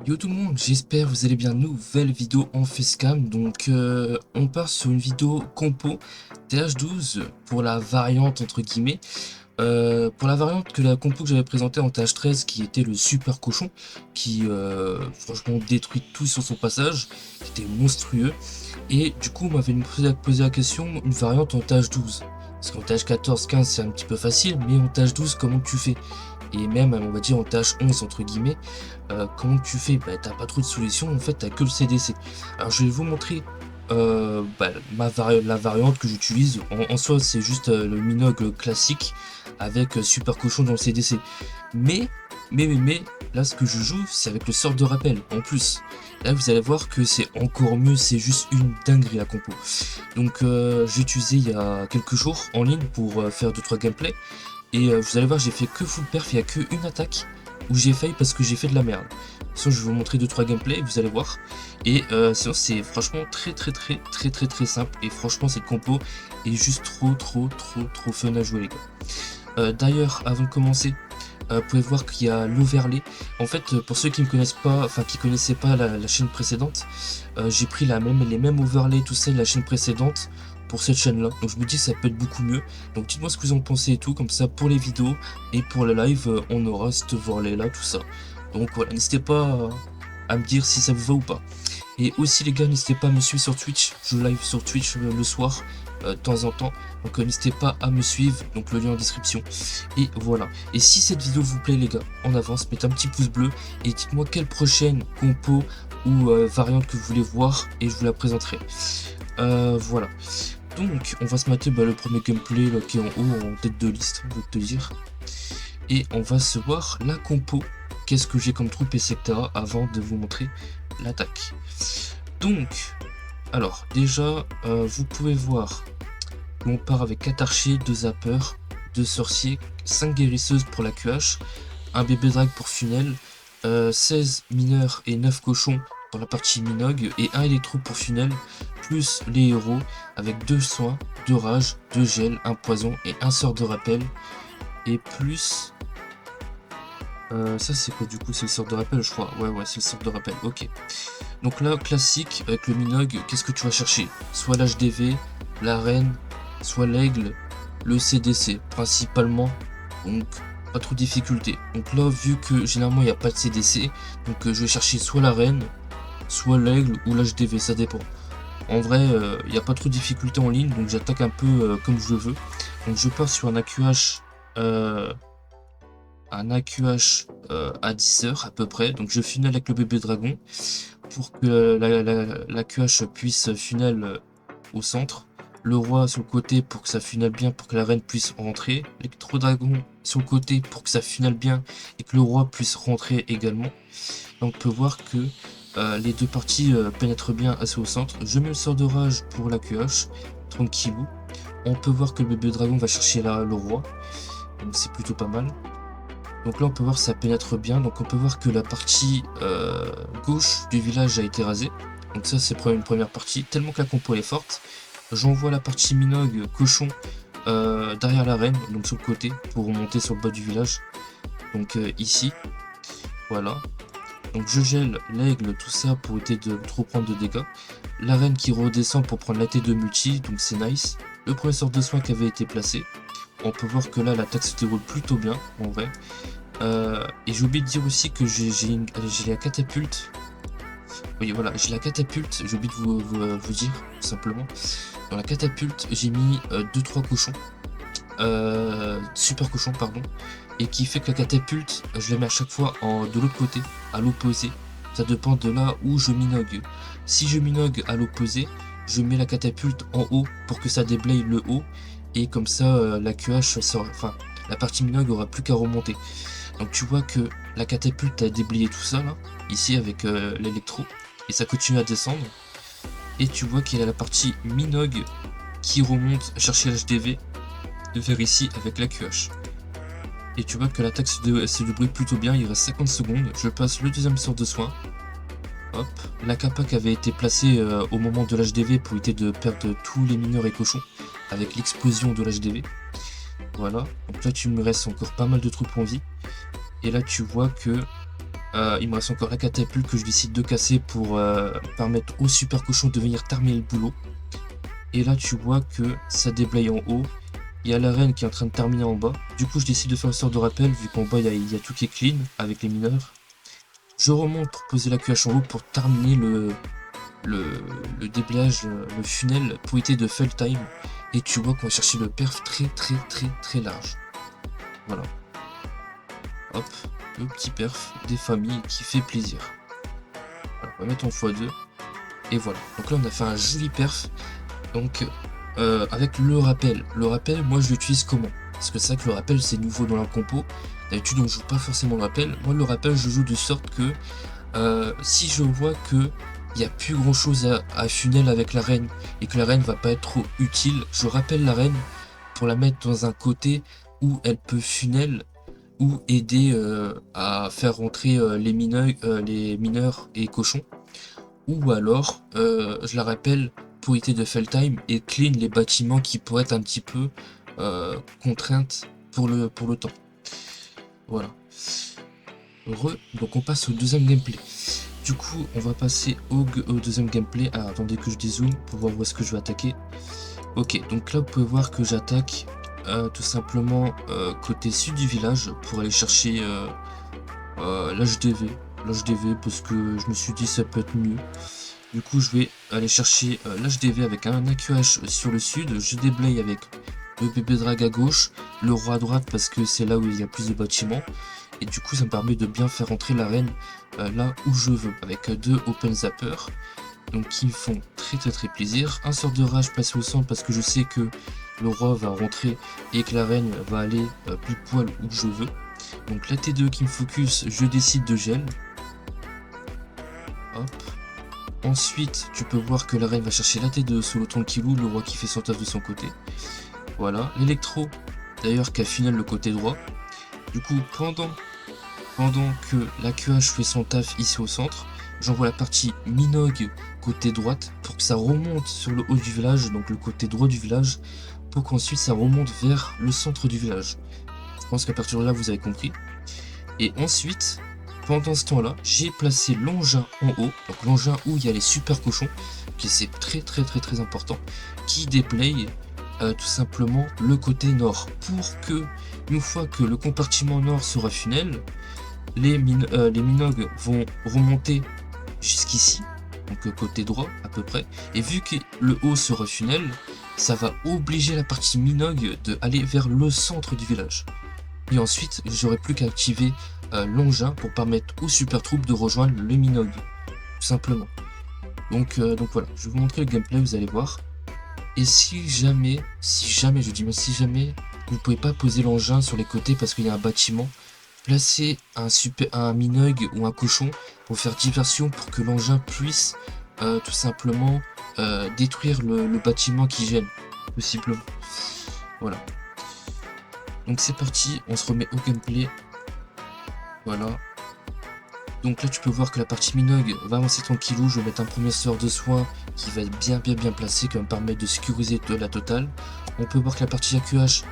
Yo tout le monde, j'espère vous allez bien. Nouvelle vidéo en facecam. Donc on part sur une vidéo compo TH12 pour la variante entre guillemets. Pour la variante que la compo que j'avais présentée en TH13 qui était le super cochon qui franchement détruit tout sur son passage, qui était monstrueux. Et du coup on m'avait posé la question, une variante en TH12. Parce qu'en TH14, 15 c'est un petit peu facile, mais en TH12 comment tu fais? Et même on va dire en TH11 entre guillemets, comment tu fais? Bah t'as pas trop de solutions, en fait t'as que le CDC. Alors je vais vous montrer la variante que j'utilise. En soi c'est juste le Minogue classique avec Super Cochon dans le CDC. Mais, mais, là ce que je joue c'est avec le sort de rappel en plus. Là vous allez voir que c'est encore mieux, c'est juste une dinguerie la compo. Donc j'ai utilisé il y a quelques jours en ligne pour faire 2-3 gameplays. Et vous allez voir, j'ai fait que full perf, il n'y a que une attaque où j'ai failli parce que j'ai fait de la merde. Sinon, je vais vous montrer 2-3 gameplays, vous allez voir. Et sinon, c'est franchement très simple. Et franchement, cette compo est juste trop fun à jouer, les gars. D'ailleurs, avant de commencer, vous pouvez voir qu'il y a l'overlay. En fait, pour ceux qui ne connaissent pas, enfin qui connaissaient pas la chaîne précédente, j'ai pris les mêmes overlays, tout ça de la chaîne précédente pour cette chaîne là. Donc je me dis que ça peut être beaucoup mieux. Donc dites-moi ce que vous en pensez et tout, comme ça pour les vidéos et pour le live, on aura cet overlay là, tout ça. Donc voilà, n'hésitez pas à me dire si ça vous va ou pas. Et aussi les gars, n'hésitez pas à me suivre sur Twitch, je live sur Twitch le soir, de temps en temps, donc n'hésitez pas à me suivre, donc le lien en description. Et voilà, et si cette vidéo vous plaît les gars, en avance, mettez un petit pouce bleu, et dites-moi quelle prochaine compo ou variante que vous voulez voir, et je vous la présenterai. Voilà, donc on va se mater le premier gameplay là, qui est en haut, en tête de liste, je vais te dire. Et on va se voir la compo, qu'est-ce que j'ai comme troupe, etc. avant de vous montrer l'attaque. Donc, alors déjà, vous pouvez voir, on part avec 4 archers, 2 zappeurs, 2 sorciers, 5 guérisseuses pour la QH, un bébé drag pour funnel, 16 mineurs et 9 cochons pour la partie minogue, et un électro pour funnel, plus les héros avec 2 soins, 2 rage, 2 gel, 1 poison et 1 sort de rappel, et plus... ça c'est quoi du coup? C'est le sort de rappel je crois. Ouais c'est le sort de rappel, ok. Donc là, classique, avec le Minogue, qu'est-ce que tu vas chercher? Soit l'HDV, la reine, soit l'aigle, le CDC, principalement, donc pas trop de difficulté. Donc là, vu que généralement il n'y a pas de CDC, donc je vais chercher soit la reine, soit l'aigle ou l'HDV, ça dépend. En vrai, il n'y a pas trop de difficulté en ligne, donc j'attaque un peu comme je veux. Donc je pars sur un AQH, à 10 heures à peu près, donc je funnel avec le bébé dragon pour que la QH puisse funnel au centre, le roi sur le côté pour que ça funnel bien, pour que la reine puisse rentrer, l'électro-dragon sur le côté pour que ça funnel bien et que le roi puisse rentrer également. Donc on peut voir que les deux parties pénètrent bien assez au centre. Je mets le sort de rage pour la QH, tranquillou. On peut voir que le bébé dragon va chercher le roi, donc c'est plutôt pas mal. Donc là on peut voir que ça pénètre bien, donc on peut voir que la partie gauche du village a été rasée. Donc ça c'est une première partie, tellement que la compo est forte. J'envoie la partie Minogue cochon derrière la reine, donc sur le côté, pour remonter sur le bas du village. Donc ici, voilà. Donc je gèle l'aigle, tout ça pour éviter de trop prendre de dégâts. La reine qui redescend pour prendre la T2 multi, donc c'est nice. Le premier sort de soin qui avait été placé. On peut voir que là l'attaque se déroule plutôt bien en vrai. Et j'ai oublié de dire aussi que j'ai la catapulte. Oui voilà, j'ai la catapulte, j'ai oublié de vous dire tout simplement. Dans la catapulte j'ai mis 2-3 cochons. Super cochons pardon. Et qui fait que la catapulte, je la mets à chaque fois de l'autre côté, à l'opposé. Ça dépend de là où je minogue. Si je minogue à l'opposé, je mets la catapulte en haut pour que ça déblaye le haut. Et comme ça, la QH sort, enfin, la partie minogue aura plus qu'à remonter. Donc tu vois que la catapulte a déblayé tout ça là, ici avec l'électro. Et ça continue à descendre. Et tu vois qu'il y a la partie minogue qui remonte chercher l'HDV de faire ici avec la QH. Et tu vois que l'attaque se débrouille plutôt bien, il reste 50 secondes. Je passe le deuxième sort de soin. Hop, la capac avait été placée au moment de l'HDV pour éviter de perdre tous les mineurs et cochons avec l'explosion de l'HDV. Voilà, donc là tu me restes encore pas mal de troupes en vie. Et là tu vois que Il me reste encore la catapulte que je décide de casser pour permettre au super cochon de venir terminer le boulot. Et là tu vois que ça déblaye en haut. Il y a la reine qui est en train de terminer en bas. Du coup je décide de faire une sorte de rappel vu qu'en bas il y a tout qui est clean avec les mineurs. Je remonte pour poser la QH en haut pour terminer le déblayage, le funnel pour éviter de fail time. Et tu vois qu'on va chercher le perf très large. Voilà. Hop, le petit perf des familles qui fait plaisir. Alors, on va mettre en x2. Et voilà. Donc là on a fait un joli perf. Donc avec le rappel. Le rappel, moi je l'utilise comment? Parce que c'est vrai que le rappel c'est nouveau dans la compo. D'habitude on joue pas forcément le rappel. Moi le rappel je joue de sorte que si je vois que il n'y a plus grand chose à funnel avec la reine et que la reine va pas être trop utile, je rappelle la reine pour la mettre dans un côté où elle peut funnel ou aider à faire rentrer les mineurs et cochons. Ou alors je la rappelle pour éviter de fail time et clean les bâtiments qui pourraient être un petit peu contraintes pour le temps. Voilà. Donc on passe au deuxième gameplay. Du coup on va passer au deuxième gameplay. Ah, attendez que je dézoome pour voir où est-ce que je vais attaquer. Ok, donc là vous pouvez voir que j'attaque tout simplement côté sud du village pour aller chercher l'HDV. L'HDV parce que je me suis dit ça peut être mieux. Du coup je vais aller chercher l'HDV avec un AQH sur le sud. Je déblaye avec le bébé drag à gauche, le roi à droite parce que c'est là où il y a plus de bâtiments. Et du coup ça me permet de bien faire entrer la reine là où je veux, avec deux open zappers, donc qui me font très plaisir. Un sort de rage placé au centre parce que je sais que le roi va rentrer et que la reine va aller pile poil où je veux. Donc la T2 qui me focus, je décide de gel. Hop. Ensuite tu peux voir que la reine va chercher la T2 solo tranquillou, le roi qui fait son taf de son côté. Voilà, l'électro d'ailleurs qui a final le côté droit. Du coup pendant que la QH fait son taf ici au centre, j'envoie la partie Minogue côté droite pour que ça remonte sur le haut du village, donc le côté droit du village, pour qu'ensuite ça remonte vers le centre du village. Je pense qu'à partir de là vous avez compris. Et ensuite, pendant ce temps-là, j'ai placé l'engin en haut, donc l'engin où il y a les super cochons, qui c'est très important, qui déplaye tout simplement le côté nord, pour que, une fois que le compartiment nord sera funnel, les minogues vont remonter jusqu'ici, donc côté droit à peu près, et vu que le haut sera funnel, ça va obliger la partie minogue de aller vers le centre du village. Et ensuite, j'aurai plus qu'à activer l'engin pour permettre aux super troupes de rejoindre le minogue, tout simplement. Donc voilà, je vais vous montrer le gameplay, vous allez voir. Et si jamais, je dis mais si jamais, vous pouvez pas poser l'engin sur les côtés parce qu'il y a un bâtiment, placez un minogue ou un cochon pour faire diversion pour que l'engin puisse tout simplement détruire le bâtiment qui gêne, possiblement. Voilà. Donc c'est parti, on se remet au gameplay. Voilà. Donc là tu peux voir que la partie minogue va avancer tranquillou. Je vais mettre un premier sort de soin qui va être bien placé, qui va me permettre de sécuriser la totale. On peut voir que la partie AQH,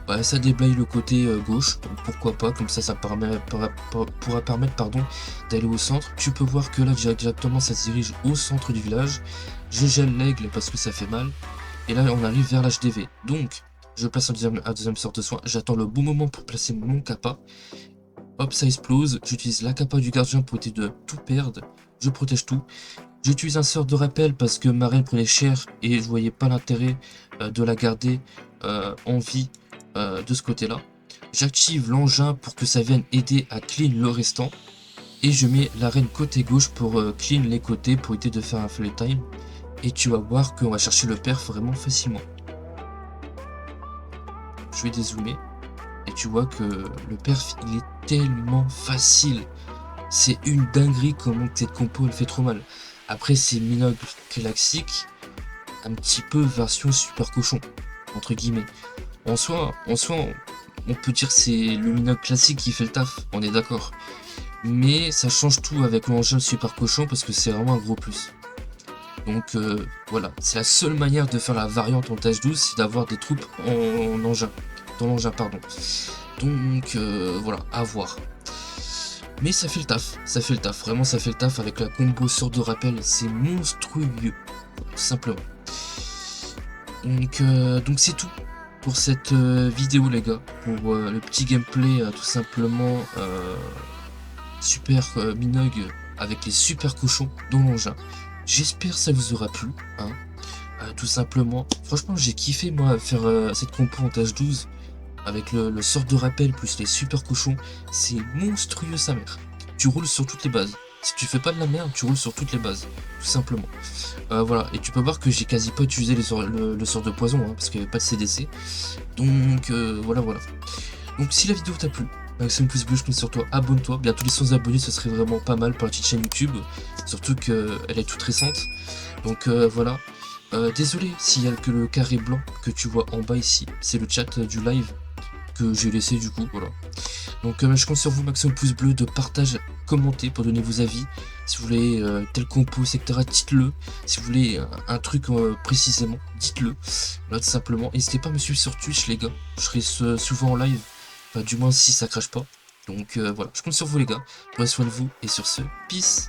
bah, ça déblaye le côté gauche, donc pourquoi pas, comme ça pourra permettre d'aller au centre. Tu peux voir que là directement ça se dirige au centre du village. Je gèle l'aigle parce que ça fait mal. Et là on arrive vers l'HDV. Donc je place un deuxième sort de soin. J'attends le bon moment pour placer mon kappa. Hop, ça explose. J'utilise la kappa du gardien pour éviter de tout perdre. Je protège tout. J'utilise un sort de rappel parce que ma reine prenait cher et je voyais pas l'intérêt de la garder en vie de ce côté là. J'active l'engin pour que ça vienne aider à clean le restant. Et je mets la reine côté gauche pour clean les côtés pour éviter de faire un fail time. Et tu vas voir qu'on va chercher le perf vraiment facilement. Je vais dézoomer. Et tu vois que le perf il est tellement facile. C'est une dinguerie comment cette compo elle fait trop mal. Après c'est minogue classique, un petit peu version super cochon, entre guillemets. En soi, on peut dire que c'est le minogue classique qui fait le taf, on est d'accord. Mais ça change tout avec l'engin super cochon parce que c'est vraiment un gros plus. Donc voilà, c'est la seule manière de faire la variante en tâche 12, c'est d'avoir des troupes dans l'engin, pardon. Donc voilà, à voir. Mais ça fait le taf, vraiment ça fait le taf avec la combo sort de rappel, c'est monstrueux, tout simplement. Donc c'est tout pour cette vidéo les gars, pour le petit gameplay tout simplement super Minogue avec les super cochons dans l'engin. J'espère ça vous aura plu, hein. Tout simplement, franchement j'ai kiffé moi faire cette compo en tâche 12 avec le sort de rappel plus les super cochons, c'est monstrueux sa mère. Tu roules sur toutes les bases. Si tu fais pas de la merde, tu roules sur toutes les bases, tout simplement. Voilà, et tu peux voir que j'ai quasi pas utilisé le sort de poison, hein, parce qu'il n'y avait pas de CDC. Donc voilà. Donc si la vidéo t'a plu, maximum pouce bleu, je compte sur toi, abonne-toi. Bientôt les 100 abonnés, ce serait vraiment pas mal pour la petite chaîne YouTube. Surtout qu'elle est toute récente. Donc voilà. Désolé s'il y a que le carré blanc que tu vois en bas ici. C'est le chat du live que j'ai laissé du coup, voilà. Donc je compte sur vous, maximum pouce bleu, de partage, commentez pour donner vos avis. Si vous voulez tel compo, etc., dites-le. Si vous voulez un truc précisément, dites-le. Là, tout simplement. N'hésitez pas à me suivre sur Twitch, les gars. Je serai souvent en live. Enfin, du moins si ça crache pas. Donc voilà, je compte sur vous, les gars. Prenez soin de vous. Et sur ce, peace.